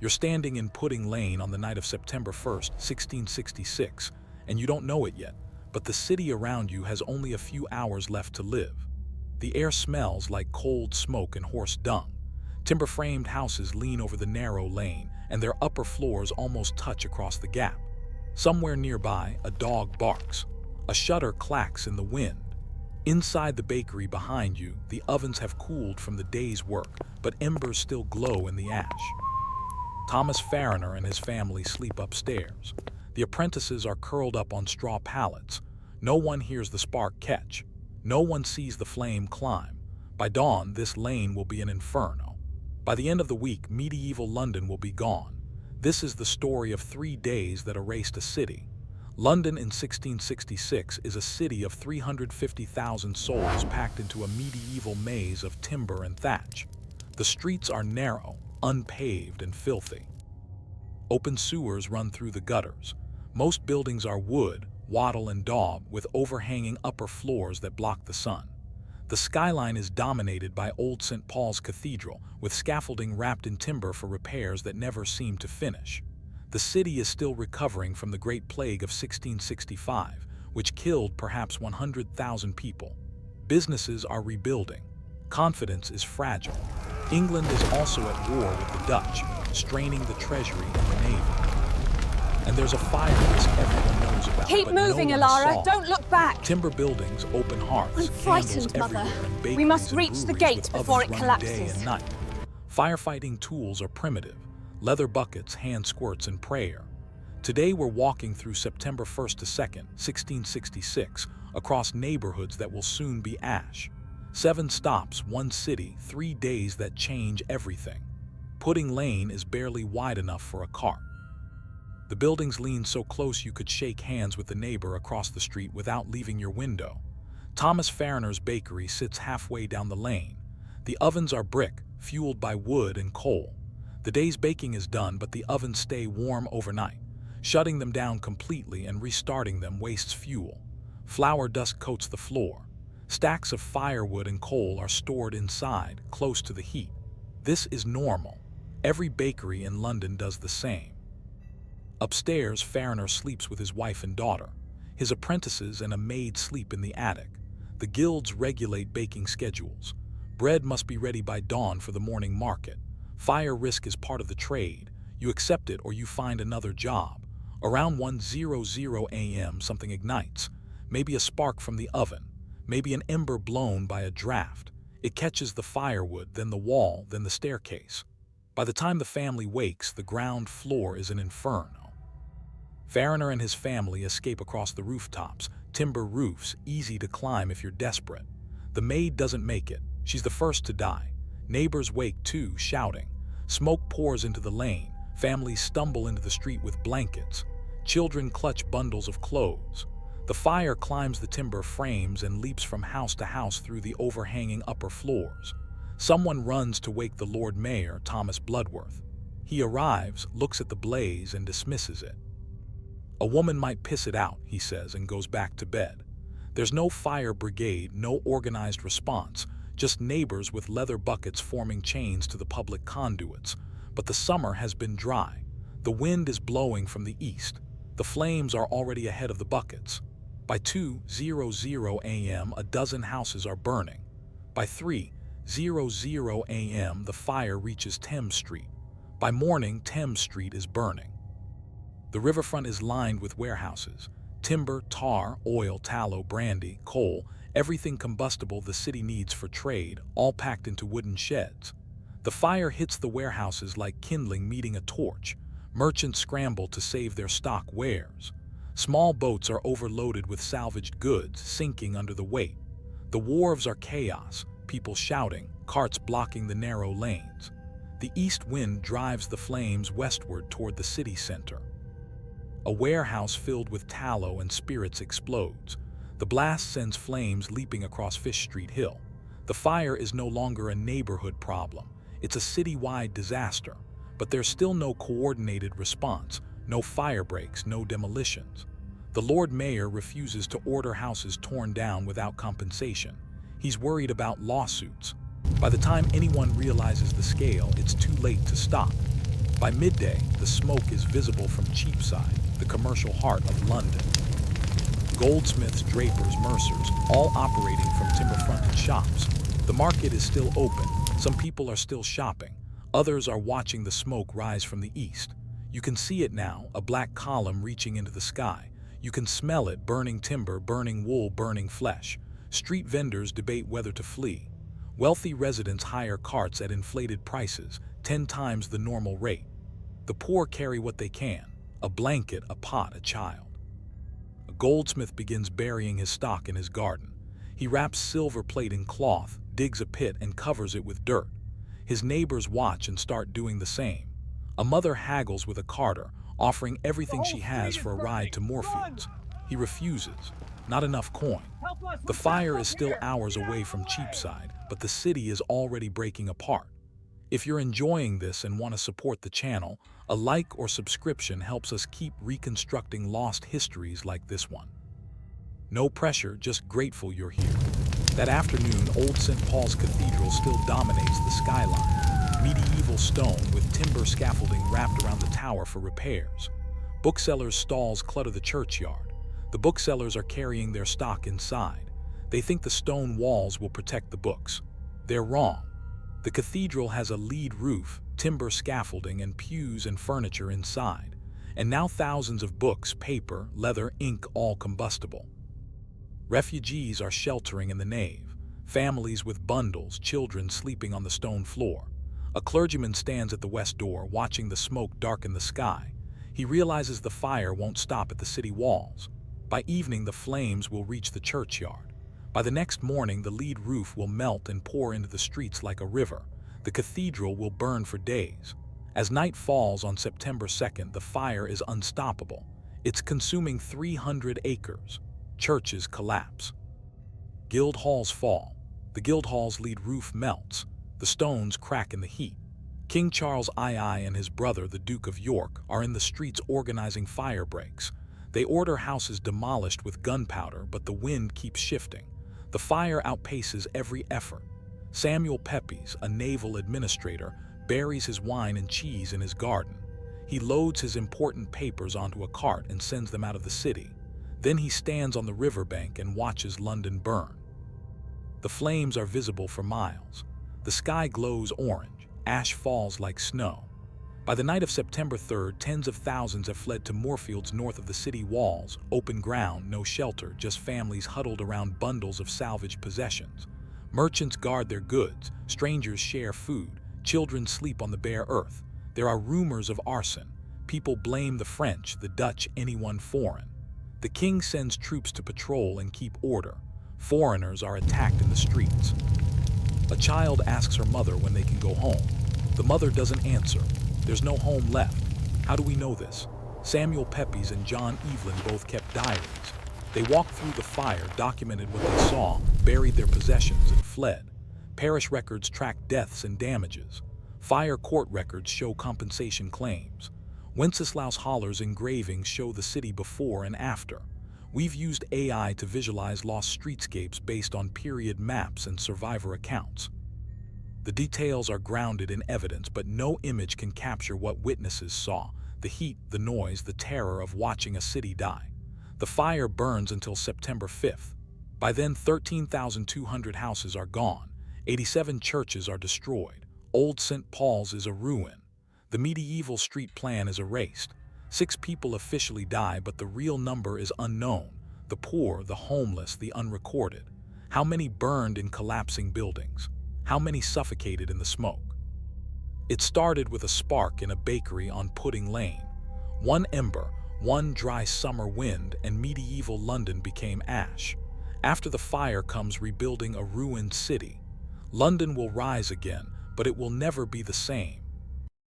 You're standing in Pudding Lane on the night of September 1st, 1666, and you don't know it yet, but the city around you has only a few hours left to live. The air smells like cold smoke and horse dung. Timber-framed houses lean over the narrow lane, and their upper floors almost touch across the gap. Somewhere nearby, a dog barks. A shutter clacks in the wind. Inside the bakery behind you, the ovens have cooled from the day's work, but embers still glow in the ash. Thomas Farriner and his family sleep upstairs. The apprentices are curled up on straw pallets. No one hears the spark catch. No one sees the flame climb. By dawn, this lane will be an inferno. By the end of the week, medieval London will be gone. This is the story of 3 days that erased a city. London in 1666 is a city of 350,000 souls packed into a medieval maze of timber and thatch. The streets are narrow, unpaved, and filthy. Open sewers run through the gutters. Most buildings are wood, wattle, and daub with overhanging upper floors that block the sun. The skyline is dominated by old St. Paul's Cathedral, with scaffolding wrapped in timber for repairs that never seem to finish. The city is still recovering from the Great Plague of 1665, which killed perhaps 100,000 people. Businesses are rebuilding. Confidence is fragile. England is also at war with the Dutch, straining the treasury and the navy. And there's a fire risk everyone knows about. Keep moving, Alara. Don't look back. Timber buildings, open hearths, I'm frightened, Mother. We must reach the gate before it collapses. Day and night. Firefighting tools are primitive. Leather buckets, hand squirts, and prayer. Today we're walking through September 1st to 2nd, 1666, across neighborhoods that will soon be ash. 7 stops, 1 city, 3 days that change everything. Pudding Lane is barely wide enough for a cart. The buildings lean so close you could shake hands with the neighbor across the street without leaving your window. Thomas Farriner's bakery sits halfway down the lane. The ovens are brick, fueled by wood and coal. The day's baking is done, but the ovens stay warm overnight. Shutting them down completely and restarting them wastes fuel. Flour dust coats the floor. Stacks of firewood and coal are stored inside, close to the heat. This is normal. Every bakery in London does the same. Upstairs, Farriner sleeps with his wife and daughter. His apprentices and a maid sleep in the attic. The guilds regulate baking schedules. Bread must be ready by dawn for the morning market. Fire risk is part of the trade. You accept it or you find another job. Around 1:00 a.m. something ignites. Maybe a spark from the oven. Maybe an ember blown by a draft. It catches the firewood, then the wall, then the staircase. By the time the family wakes, the ground floor is an inferno. Farriner and his family escape across the rooftops, timber roofs, easy to climb if you're desperate. The maid doesn't make it. She's the first to die. Neighbors wake too, shouting. Smoke pours into the lane. Families stumble into the street with blankets. Children clutch bundles of clothes. The fire climbs the timber frames and leaps from house to house through the overhanging upper floors. Someone runs to wake the Lord Mayor, Thomas Bloodworth. He arrives, looks at the blaze, and dismisses it. A woman might piss it out, he says, and goes back to bed. There's no fire brigade, no organized response, just neighbors with leather buckets forming chains to the public conduits. But the summer has been dry. The wind is blowing from the east. The flames are already ahead of the buckets. By 2:00 a.m., a dozen houses are burning. By 3:00 a.m., the fire reaches Thames Street. By morning, Thames Street is burning. The riverfront is lined with warehouses. Timber, tar, oil, tallow, brandy, coal, everything combustible the city needs for trade, all packed into wooden sheds. The fire hits the warehouses like kindling meeting a torch. Merchants scramble to save their stock wares. Small boats are overloaded with salvaged goods, sinking under the weight. The wharves are chaos, people shouting, carts blocking the narrow lanes. The east wind drives the flames westward toward the city center. A warehouse filled with tallow and spirits explodes. The blast sends flames leaping across Fish Street Hill. The fire is no longer a neighborhood problem. It's a citywide disaster. But there's still no coordinated response, no firebreaks, no demolitions. The Lord Mayor refuses to order houses torn down without compensation. He's worried about lawsuits. By the time anyone realizes the scale, it's too late to stop. By midday, the smoke is visible from Cheapside, the commercial heart of London. Goldsmiths, drapers, mercers, all operating from timber-fronted shops. The market is still open. Some people are still shopping. Others are watching the smoke rise from the east. You can see it now, a black column reaching into the sky. You can smell it, burning timber, burning wool, burning flesh. Street vendors debate whether to flee. Wealthy residents hire carts at inflated prices, 10 times the normal rate. The poor carry what they can, a blanket, a pot, a child. A goldsmith begins burying his stock in his garden. He wraps silver plate in cloth, digs a pit and covers it with dirt. His neighbors watch and start doing the same. A mother haggles with a carter, offering everything she has for a ride to Moorfields. He refuses. Not enough coin. The fire is still hours away from Cheapside, but the city is already breaking apart. If you're enjoying this and want to support the channel, a like or subscription helps us keep reconstructing lost histories like this one. No pressure, just grateful you're here. That afternoon, old St. Paul's Cathedral still dominates the skyline. Medieval stone with timber scaffolding wrapped around the tower for repairs. Booksellers' stalls clutter the churchyard. The booksellers are carrying their stock inside. They think the stone walls will protect the books. They're wrong. The cathedral has a lead roof, timber scaffolding, and pews and furniture inside. And now thousands of books, paper, leather, ink, all combustible. Refugees are sheltering in the nave. Families with bundles, children sleeping on the stone floor. A clergyman stands at the west door, watching the smoke darken the sky. He realizes the fire won't stop at the city walls. By evening, the flames will reach the churchyard. By the next morning, the lead roof will melt and pour into the streets like a river. The cathedral will burn for days. As night falls on September 2nd, the fire is unstoppable. It's consuming 300 acres. Churches collapse. Guild halls fall. The guild hall's lead roof melts. The stones crack in the heat. King Charles II and his brother, the Duke of York, are in the streets organizing fire breaks. They order houses demolished with gunpowder, but the wind keeps shifting. The fire outpaces every effort. Samuel Pepys, a naval administrator, buries his wine and cheese in his garden. He loads his important papers onto a cart and sends them out of the city. Then he stands on the riverbank and watches London burn. The flames are visible for miles. The sky glows orange. Ash falls like snow. By the night of September 3rd, tens of thousands have fled to Moorfields north of the city walls. Open ground, no shelter, just families huddled around bundles of salvaged possessions. Merchants guard their goods. Strangers share food. Children sleep on the bare earth. There are rumors of arson. People blame the French, the Dutch, anyone foreign. The king sends troops to patrol and keep order. Foreigners are attacked in the streets. A child asks her mother when they can go home. The mother doesn't answer. There's no home left. How do we know this? Samuel Pepys and John Evelyn both kept diaries. They walked through the fire, documented what they saw, buried their possessions, and fled. Parish records track deaths and damages. Fire court records show compensation claims. Wenceslaus Haller's engravings show the city before and after. We've used AI to visualize lost streetscapes based on period maps and survivor accounts. The details are grounded in evidence, but no image can capture what witnesses saw: the heat, the noise, the terror of watching a city die. The fire burns until September 5th. By then, 13,200 houses are gone. 87 churches are destroyed. Old St. Paul's is a ruin. The medieval street plan is erased. 6 people officially die, but the real number is unknown. The poor, the homeless, the unrecorded. How many burned in collapsing buildings? How many suffocated in the smoke? It started with a spark in a bakery on Pudding Lane. One ember, one dry summer wind, and medieval London became ash. After the fire comes rebuilding a ruined city. London will rise again, but it will never be the same.